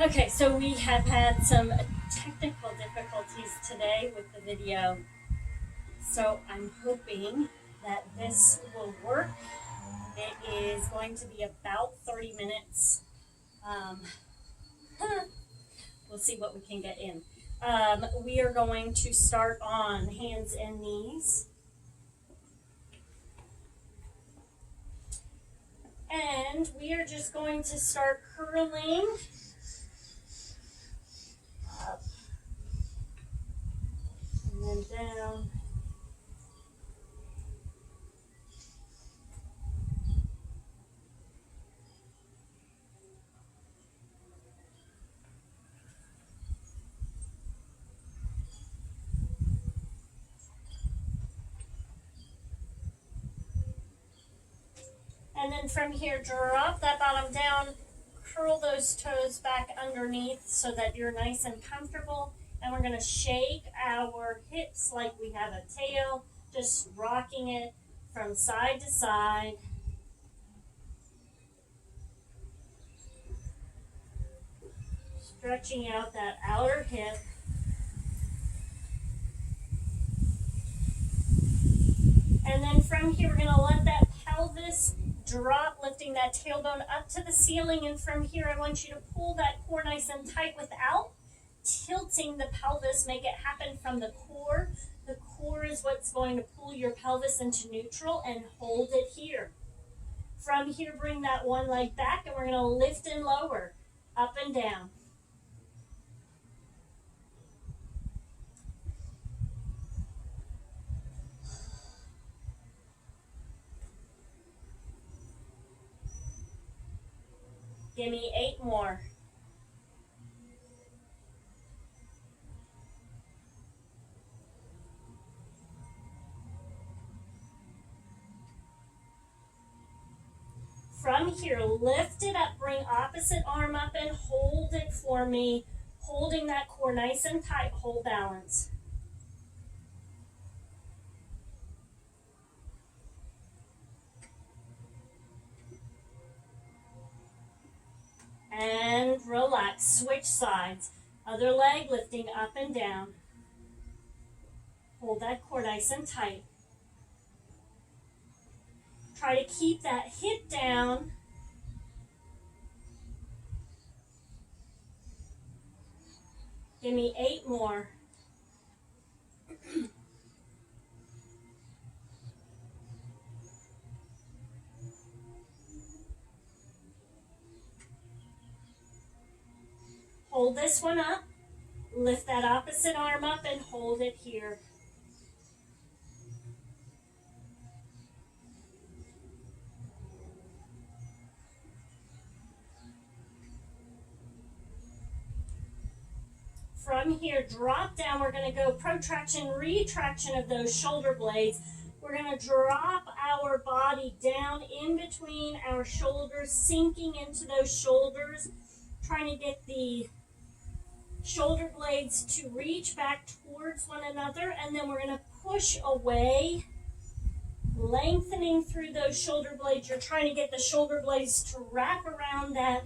Okay, so we have had some technical difficulties today with the video. So I'm hoping that this will work. It is going to be about 30 minutes. Um, we'll see what we can get in. We are going to start on hands and knees. And we are just going to start curling up and then down. And then from here, drop that bottom down, curl those toes back underneath so that you're nice and comfortable. And we're going to shake our hips like we have a tail, just rocking it from side to side. Stretching out that outer hip. And then from here, we're going to let that pelvis drop, lifting that tailbone up to the ceiling. And from here, I want you to pull that core nice and tight without tilting the pelvis. Make it happen from the core. The core is what's going to pull your pelvis into neutral, and hold it here. From here, bring that one leg back, and we're going to lift and lower, up and down. Give me 8 more. From here, lift it up, bring opposite arm up and hold it for me. Holding that core nice and tight, hold balance. And relax, switch sides. Other leg lifting up and down. Hold that core nice and tight. Try to keep that hip down. Give me 8 more. Hold this one up. Lift that opposite arm up and hold it here. From here, drop down. We're going to go protraction, retraction of those shoulder blades. We're going to drop our body down in between our shoulders, sinking into those shoulders, trying to get the shoulder blades to reach back towards one another. And then we're going to push away, lengthening through those shoulder blades. You're trying to get the shoulder blades to wrap around that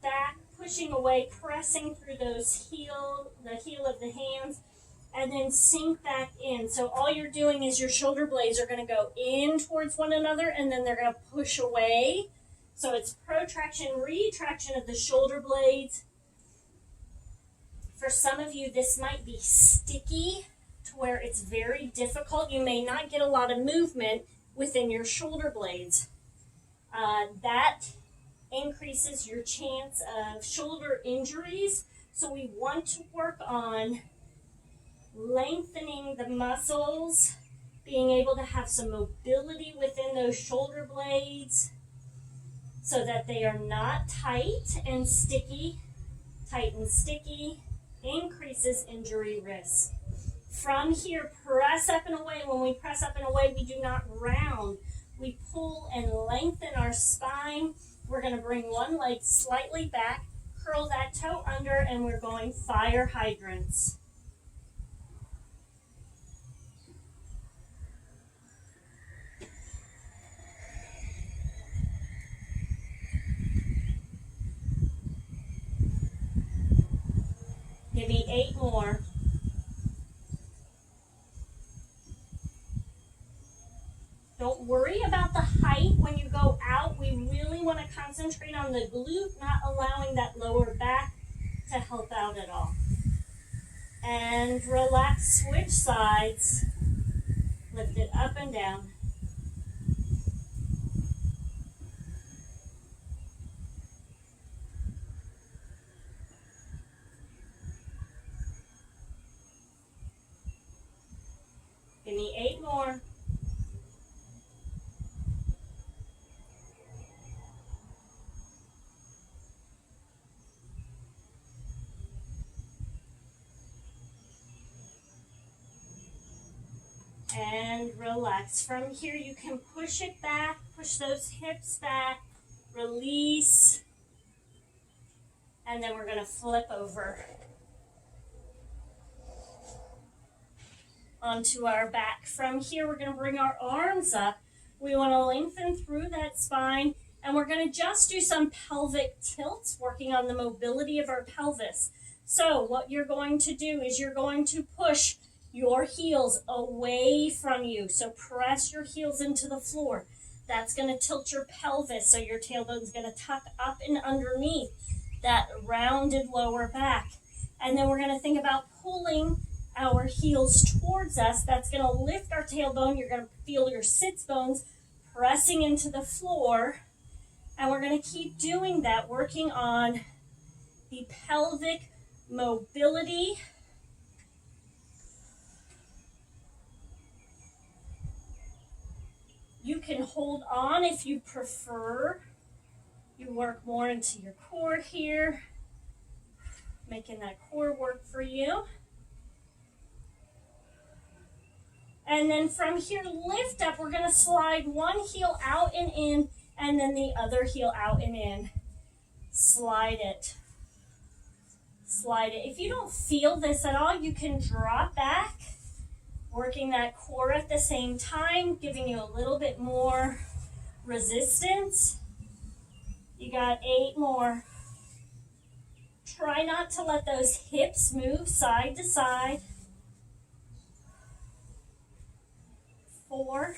back, pushing away, pressing through those the heel of the hands, and then sink back in. So all you're doing is your shoulder blades are going to go in towards one another, and then they're going to push away. So it's protraction, retraction of the shoulder blades. For some of you, this might be sticky to where it's very difficult. You may not get a lot of movement within your shoulder blades. That increases your chance of shoulder injuries. So we want to work on lengthening the muscles, being able to have some mobility within those shoulder blades so that they are not tight and sticky. Tight and sticky increases injury risk. From here, press up and away. When we press up and away, we do not round. We pull and lengthen our spine. We're going to bring one leg slightly back, curl that toe under, and we're going fire hydrants. Give me 8 more. Don't worry about the height when you go out. We really want to concentrate on the glute, not allowing that lower back to help out at all. And relax, switch sides. Lift it up and down. Give me 8 more. And relax. From here, you can push it back, push those hips back, release, and then we're going to flip over onto our back. From here, we're going to bring our arms up. We want to lengthen through that spine, and we're going to just do some pelvic tilts, working on the mobility of our pelvis. So what you're going to do is you're going to push your heels away from you. So press your heels into the floor. That's going to tilt your pelvis, so your tailbone's going to tuck up and underneath that rounded lower back. And then we're going to think about pulling our heels towards us. That's going to lift our tailbone. You're going to feel your sits bones pressing into the floor. And we're going to keep doing that, working on the pelvic mobility. You can hold on if you prefer. You work more into your core here, making that core work for you. And then from here, lift up. We're going to slide one heel out and in, and then the other heel out and in. Slide it. Slide it. If you don't feel this at all, you can drop back, working that core at the same time, giving you a little bit more resistance. You got 8 more. Try not to let those hips move side to side. 4,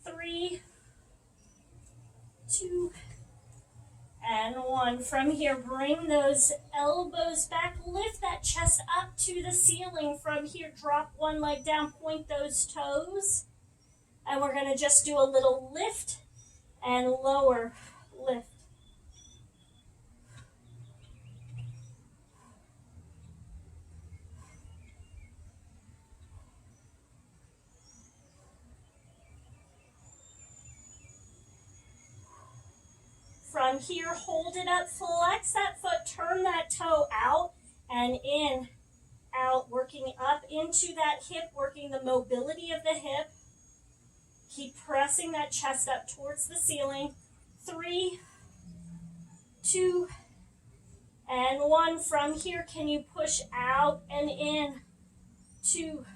3, 2, and 1. From here, bring those elbows back. Lift that chest up to the ceiling. From here, drop one leg down, point those toes. And we're going to just do a little lift and lower lift. From here, hold it up, flex that foot, turn that toe out and in, out, working up into that hip, working the mobility of the hip. Keep pressing that chest up towards the ceiling. 3, 2, and 1. From here, can you push out and in? 2.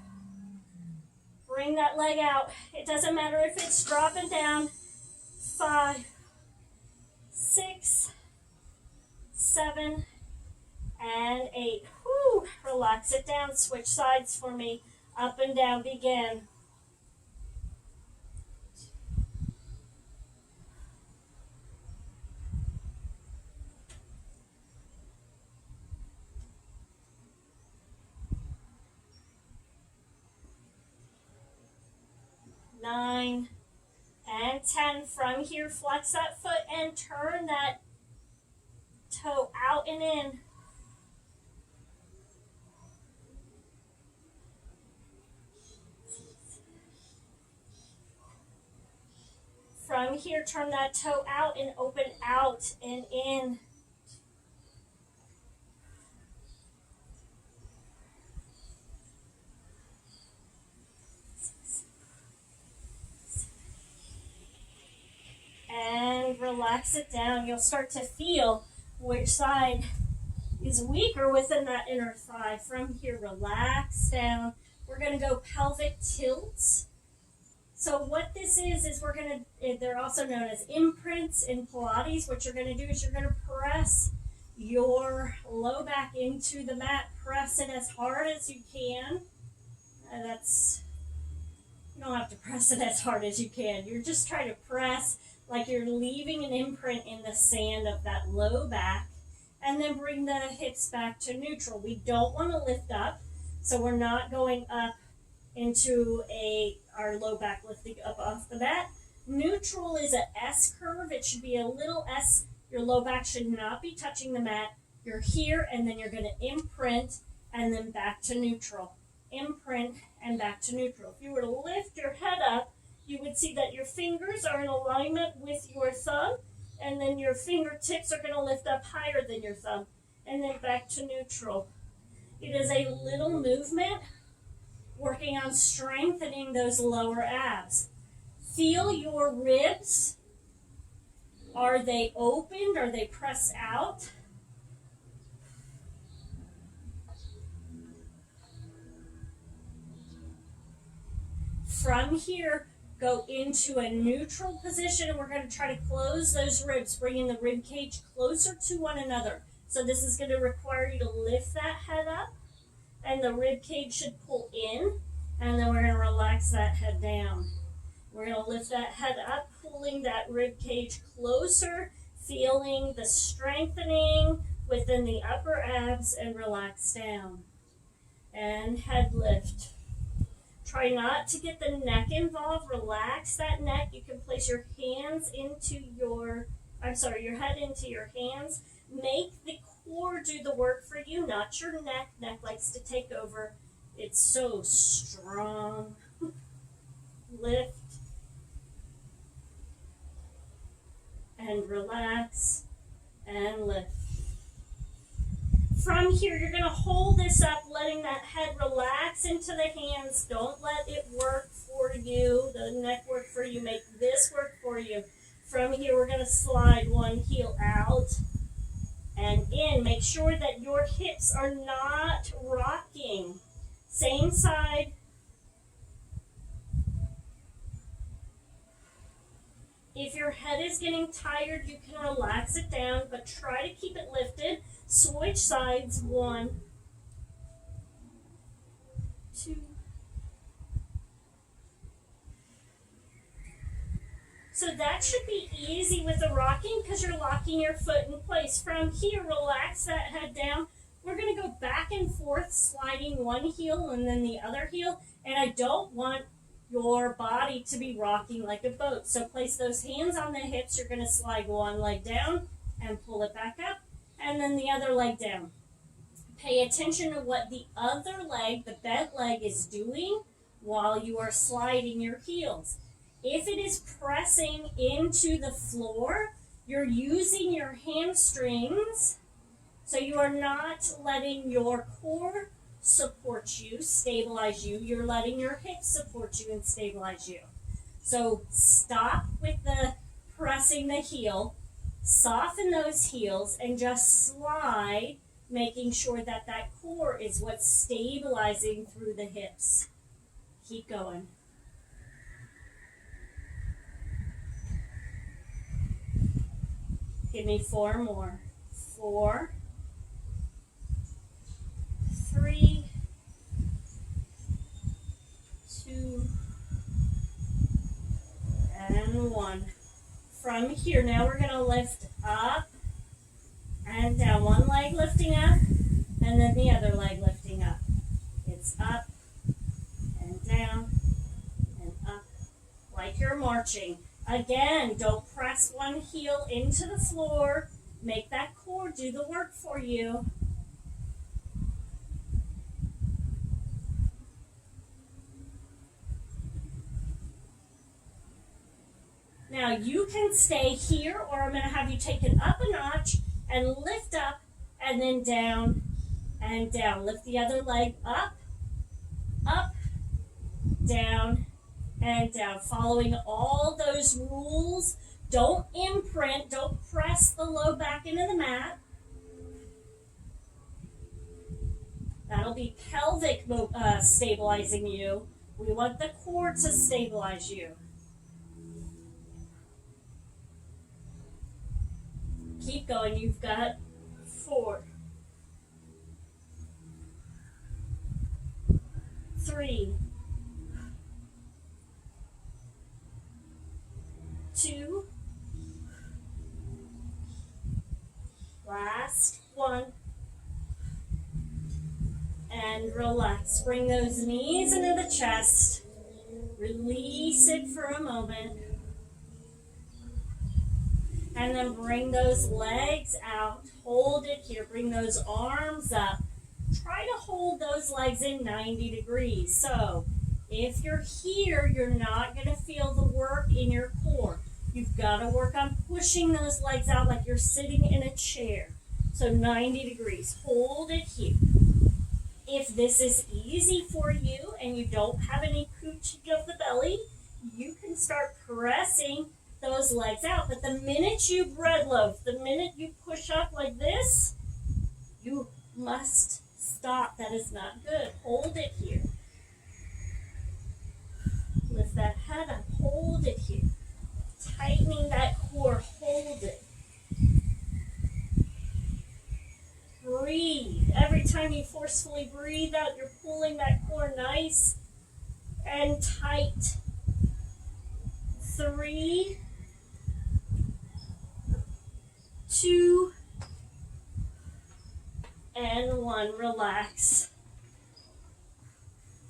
Bring that leg out. It doesn't matter if it's dropping down. 5, 6, 7, and 8. Whew. Relax it down. Switch sides for me. Up and down. Begin. Nine and 10. From here, flex that foot and turn that toe out and in. From here, turn that toe out and open out and in. And relax it down. You'll start to feel which side is weaker within that inner thigh. From here, relax down. We're going to go pelvic tilts. So what this is we're going to, they're also known as imprints in Pilates. What you're going to do is you're going to press your your low back into the mat. Press it as hard as you can. You don't have to press it as hard as you can. You're just trying to press like you're leaving an imprint in the sand of that low back. And then bring the hips back to neutral. We don't want to lift up, so we're not going up into our low back lifting up off the mat. Neutral is an S curve. It should be a little S. Your low back should not be touching the mat. You're here, and then you're going to imprint, and then back to neutral. Imprint, and back to neutral. If you were to lift your head up, you would see that your fingers are in alignment with your thumb, and then your fingertips are going to lift up higher than your thumb, and then back to neutral. It is a little movement working on strengthening those lower abs. Feel your ribs. Are they opened? Are they pressed out? From here, go into a neutral position, and we're going to try to close those ribs, bringing the rib cage closer to one another. So this is going to require you to lift that head up, and the rib cage should pull in, and then we're going to relax that head down. We're going to lift that head up, pulling that rib cage closer, feeling the strengthening within the upper abs, and relax down. And head lift. Try not to get the neck involved. Relax that neck. You can place your hands into your head into your hands. Make the core do the work for you, not your neck. Neck likes to take over. It's so strong. Lift. And relax. And lift. From here, you're going to hold this up, letting that head relax into the hands. Don't let it work for you, the neck work for you. Make this work for you. From here, we're going to slide one heel out and in. Make sure that your hips are not rocking. Same side. If your head is getting tired, you can relax it down, but try to keep it lifted. Switch sides. 1, 2. So that should be easy with the rocking because you're locking your foot in place. From here, relax that head down. We're going to go back and forth, sliding one heel and then the other heel. And I don't want your body to be rocking like a boat. So place those hands on the hips. You're going to slide one leg down and pull it back up. And then the other leg down. Pay attention to what the other leg, the bent leg, is doing while you are sliding your heels. If it is pressing into the floor, you're using your hamstrings, so you are not letting your core support you, stabilize you. You're letting your hips support you and stabilize you. So stop with the pressing the heel. Soften those heels and just slide, making sure that that core is what's stabilizing through the hips. Keep going. Give me 4 more. 4, 3, 2, and 1. From here, now we're going to lift up and down. One leg lifting up, and then the other leg lifting up. It's up and down and up, like you're marching. Again, don't press one heel into the floor. Make that core do the work for you. Now you can stay here, or I'm going to have you take it up a notch and lift up and then down and down. Lift the other leg up, up, down, and down. Following all those rules. Don't imprint. Don't press the low back into the mat. That'll be pelvic stabilizing you. We want the core to stabilize you. Keep going. You've got 4, 3, 2, last 1, and relax. Bring those knees into the chest. Release it for a moment. And then bring those legs out. Hold it here. Bring those arms up. Try to hold those legs in 90 degrees. So if you're here, you're not going to feel the work in your core. You've got to work on pushing those legs out like you're sitting in a chair. So 90 degrees. Hold it here. If this is easy for you and you don't have any cooching of the belly, you can start pressing those legs out. But the minute you bread loaf, the minute you push up like this, you must stop. That is not good. Hold it here. Lift that head up. Hold it here. Tightening that core. Hold it. Breathe. Every time you forcefully breathe out, you're pulling that core nice and tight. 3, 2, and 1. Relax.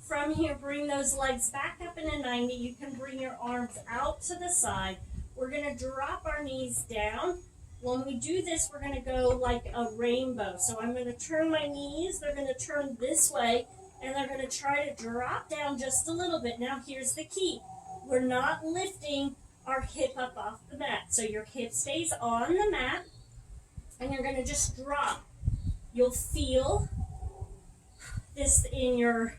From here, bring those legs back up into 90. You can bring your arms out to the side. We're going to drop our knees down. When we do this, we're going to go like a rainbow. So I'm going to turn my knees. They're going to turn this way, and they're going to try to drop down just a little bit. Now, here's the key. We're not lifting our hip up off the mat. So your hip stays on the mat, and you're going to just drop. You'll feel this in your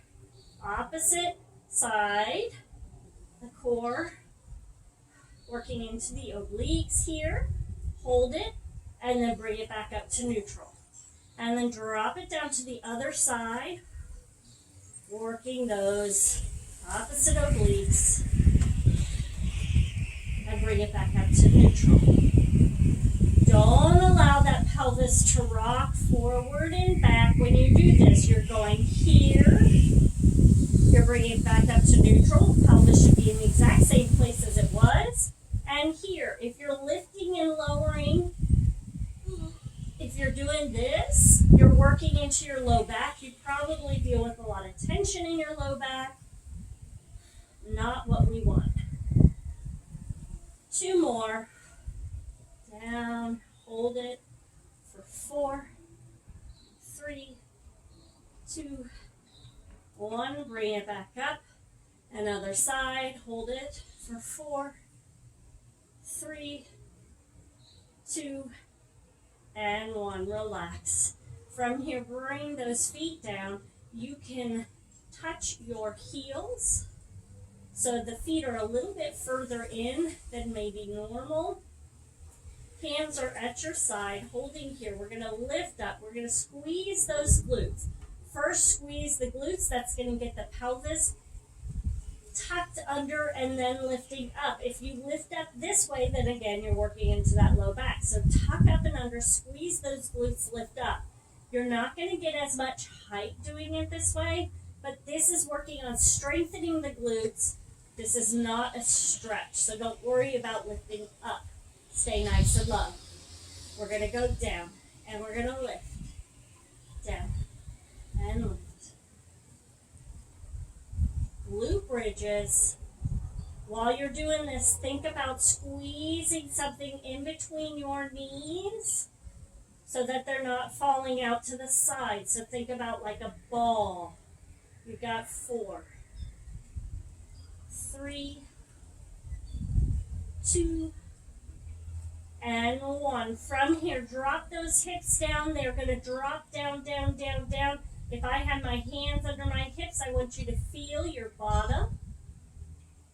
opposite side, the core, working into the obliques here. Hold it, and then bring it back up to neutral. And then drop it down to the other side, working those opposite obliques. And bring it back up to neutral. Don't allow that pelvis to rock forward and back. When you do this, you're going here. You're bringing it back up to neutral. Pelvis should be in the exact same place as it was. And here, if you're lifting and lowering, if you're doing this, you're working into your low back. You probably deal with a lot of tension in your low back. Not what we want. 2 more. Down, hold it for 4, 3, 2, 1. Bring it back up. Another side, hold it for 4, 3, 2, and 1. Relax. From here, bring those feet down. You can touch your heels so the feet are a little bit further in than maybe normal. Hands are at your side, holding here. We're going to lift up. We're going to squeeze those glutes. First, squeeze the glutes. That's going to get the pelvis tucked under and then lifting up. If you lift up this way, then again, you're working into that low back. So tuck up and under, squeeze those glutes, lift up. You're not going to get as much height doing it this way, but this is working on strengthening the glutes. This is not a stretch, so don't worry about lifting up. Stay nice and low. We're going to go down, and we're going to lift. Down, and lift. Glute bridges. While you're doing this, think about squeezing something in between your knees so that they're not falling out to the side. So think about like a ball. You've got 4, 3, 2, and 1. From here, drop those hips down. They're going to drop down, down, down, down. If I had my hands under my hips, I want you to feel your bottom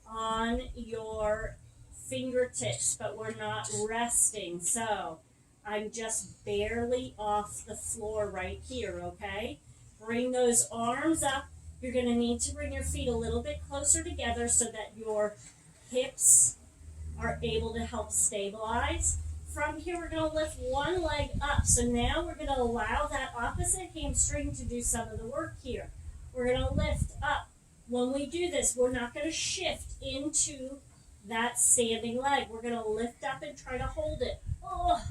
on your fingertips, but we're not resting. So I'm just barely off the floor right here, okay? Bring those arms up. You're going to need to bring your feet a little bit closer together so that your hips are able to help stabilize. From here, we're going to lift one leg up. So now we're going to allow that opposite hamstring to do some of the work here. We're going to lift up When we do this, we're not going to shift into that standing leg. We're going to lift up and try to hold it. Oh,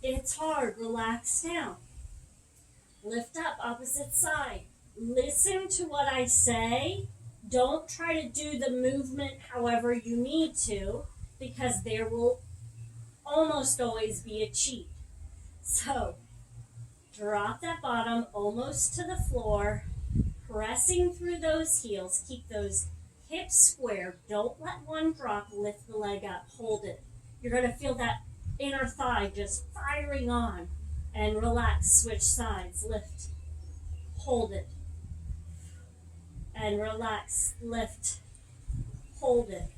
it's hard. Relax down. Lift up, opposite side. Listen to what I say. Don't try to do the movement however you need to, because there will almost always be a cheat. So, drop that bottom almost to the floor, pressing through those heels. Keep those hips square. Don't let one drop. Lift the leg up. Hold it. You're going to feel that inner thigh just firing on. And relax. Switch sides. Lift. Hold it. And relax. Lift. Hold it.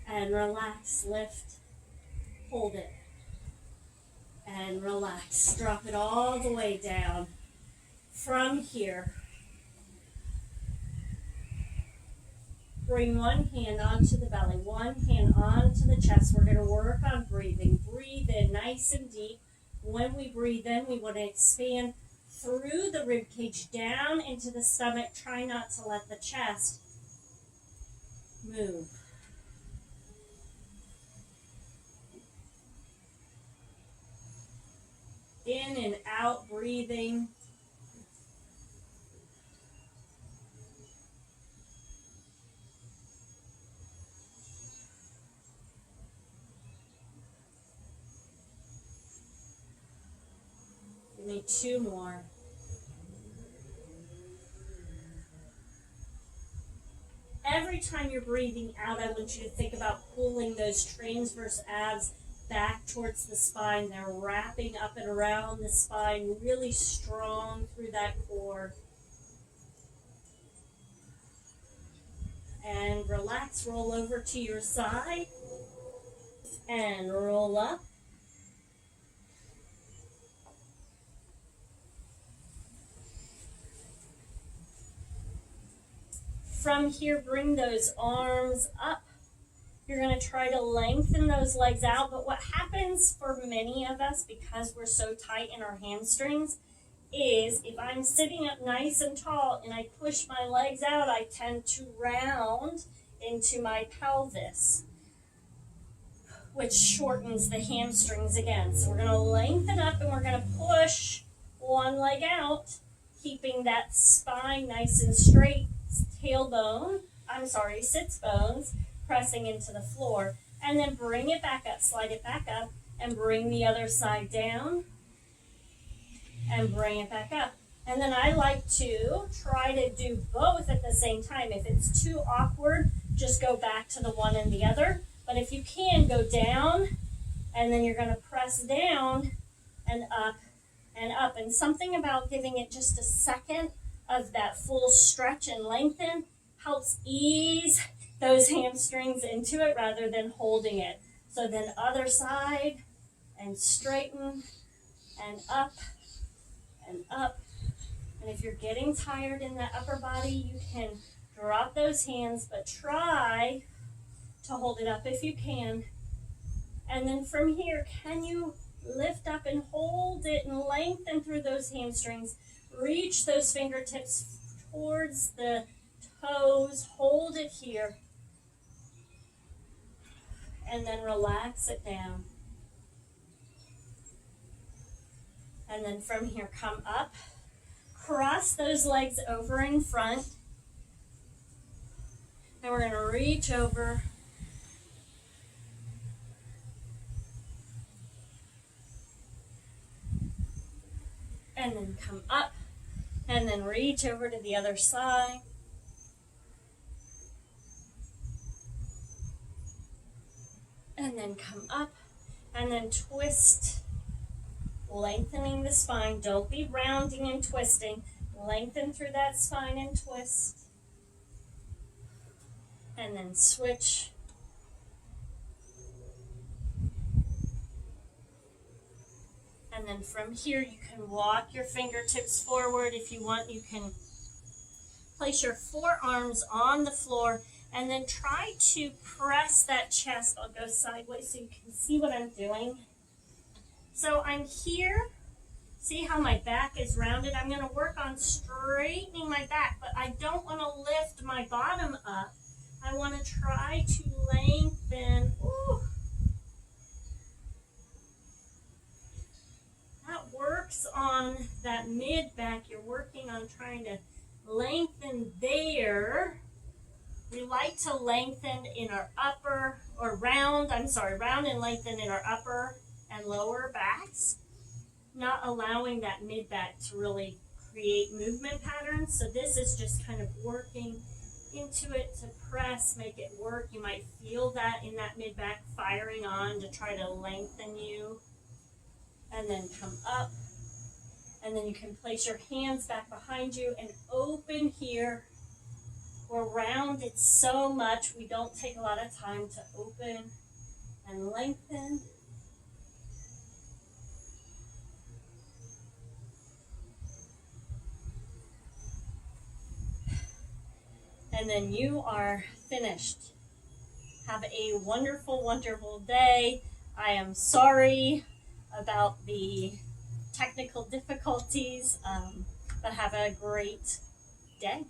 And relax. Lift. Hold it. And relax. Drop it all the way down. From here, bring one hand onto the belly, one hand onto the chest. We're going to work on breathing. Breathe in nice and deep. When we breathe in, we want to expand through the rib cage down into the stomach. Try not to let the chest move. In and out, breathing. Give me 2 more. Every time you're breathing out, I want you to think about pulling those transverse abs back towards the spine. They're wrapping up and around the spine, really strong through that core. And relax, roll over to your side, and roll up. From here, bring those arms up. You're going to try to lengthen those legs out, but what happens for many of us, because we're so tight in our hamstrings, is if I'm sitting up nice and tall and I push my legs out, I tend to round into my pelvis, which shortens the hamstrings again. So we're going to lengthen up and we're going to push one leg out, keeping that spine nice and straight, sits bones pressing into the floor, and then bring it back up, slide it back up, and bring the other side down, and bring it back up. And then I like to try to do both at the same time. If it's too awkward, just go back to the one and the other. But if you can, go down, and then you're going to press down and up and up. And something about giving it just a second of that full stretch and lengthen helps ease those hamstrings into it rather than holding it. So then other side, and straighten, and up, and up. And if you're getting tired in the upper body, you can drop those hands, but try to hold it up if you can. And then from here, can you lift up and hold it and lengthen through those hamstrings? Reach those fingertips towards the toes, hold it here, and then relax it down. And then from here, come up, cross those legs over in front, and we're going to reach over, and then come up, and then reach over to the other side. And then come up, and then twist, lengthening the spine. Don't be rounding and twisting. Lengthen through that spine and twist. And then switch. And then from here, you can walk your fingertips forward. If you want, you can place your forearms on the floor and then try to press that chest. I'll go sideways so you can see what I'm doing. So I'm here See how my back is rounded? I'm going to work on straightening my back, but I don't want to lift my bottom up. I want to try to lengthen. Ooh. That works on that mid back. You're working on trying to lengthen there. We like to lengthen in our upper, or round and lengthen in our upper and lower backs, not allowing that mid back to really create movement patterns. So this is just kind of working into it to press, make it work. You might feel that in that mid back firing on to try to lengthen you. And then come up. And then you can place your hands back behind you and open here. We're rounded so much, we don't take a lot of time to open and lengthen. And then you are finished. Have a wonderful, wonderful day. I am sorry about the technical difficulties, but have a great day.